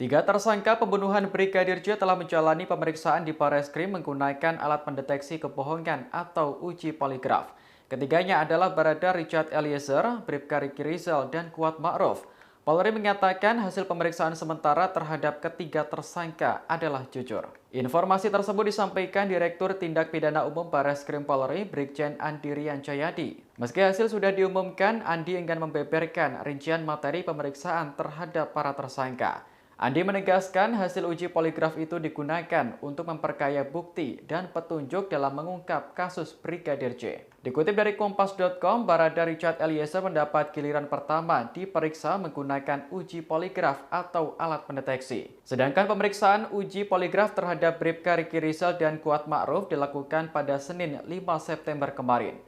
Tiga tersangka pembunuhan Brigadir J telah menjalani pemeriksaan di Barreskrim menggunakan alat pendeteksi kebohongan atau uji poligraf. Ketiganya adalah Barada Richard Eliezer, Bribka Riki Rizal, dan Kuat Ma'ruf. Polri mengatakan hasil pemeriksaan sementara terhadap ketiga tersangka adalah jujur. Informasi tersebut disampaikan Direktur Tindak Pidana Umum Barreskrim Polri, Brigjen Andi Rian Jayadi. Meski hasil sudah diumumkan, Andi enggan membeberkan rincian materi pemeriksaan terhadap para tersangka. Andi menegaskan hasil uji poligraf itu digunakan untuk memperkaya bukti dan petunjuk dalam mengungkap kasus Brigadir J. Dikutip dari Kompas.com, Barada Richard Eliezer mendapat giliran pertama diperiksa menggunakan uji poligraf atau alat pendeteksi. Sedangkan pemeriksaan uji poligraf terhadap Bribka Riki Rizal dan Kuat Ma'ruf dilakukan pada Senin 5 September kemarin.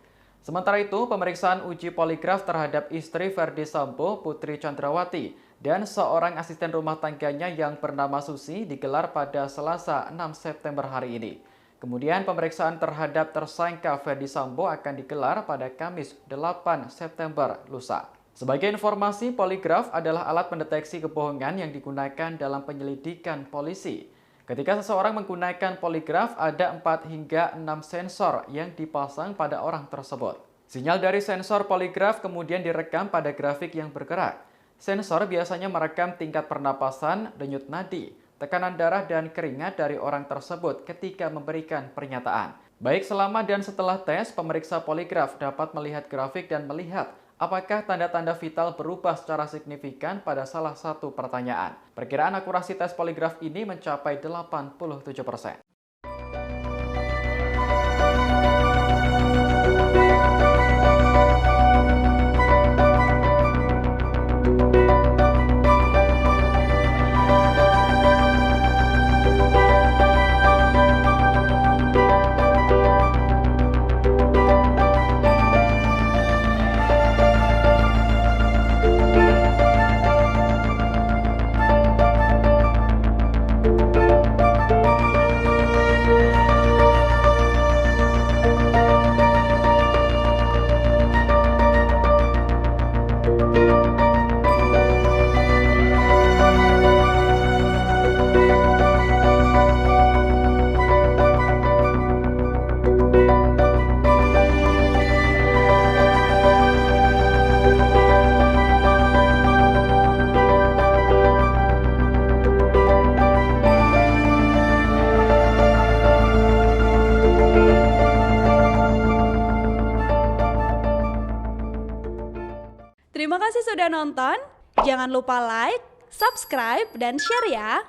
Sementara itu, pemeriksaan uji poligraf terhadap istri Verdi Sambo, Putri Chandrawati, dan seorang asisten rumah tangganya yang bernama Susi digelar pada Selasa 6 September hari ini. Kemudian pemeriksaan terhadap tersangka Verdi Sambo akan digelar pada Kamis 8 September lusa. Sebagai informasi, poligraf adalah alat pendeteksi kebohongan yang digunakan dalam penyelidikan polisi. Ketika seseorang menggunakan poligraf, ada 4 hingga 6 sensor yang dipasang pada orang tersebut. Sinyal dari sensor poligraf kemudian direkam pada grafik yang bergerak. Sensor biasanya merekam tingkat pernapasan, denyut nadi, tekanan darah, dan keringat dari orang tersebut ketika memberikan pernyataan. Baik selama dan setelah tes, pemeriksa poligraf dapat melihat grafik dan melihat apakah tanda-tanda vital berubah secara signifikan pada salah satu pertanyaan. Perkiraan akurasi tes poligraf ini mencapai 87%. Terima kasih sudah nonton. Jangan lupa like, subscribe, dan share ya.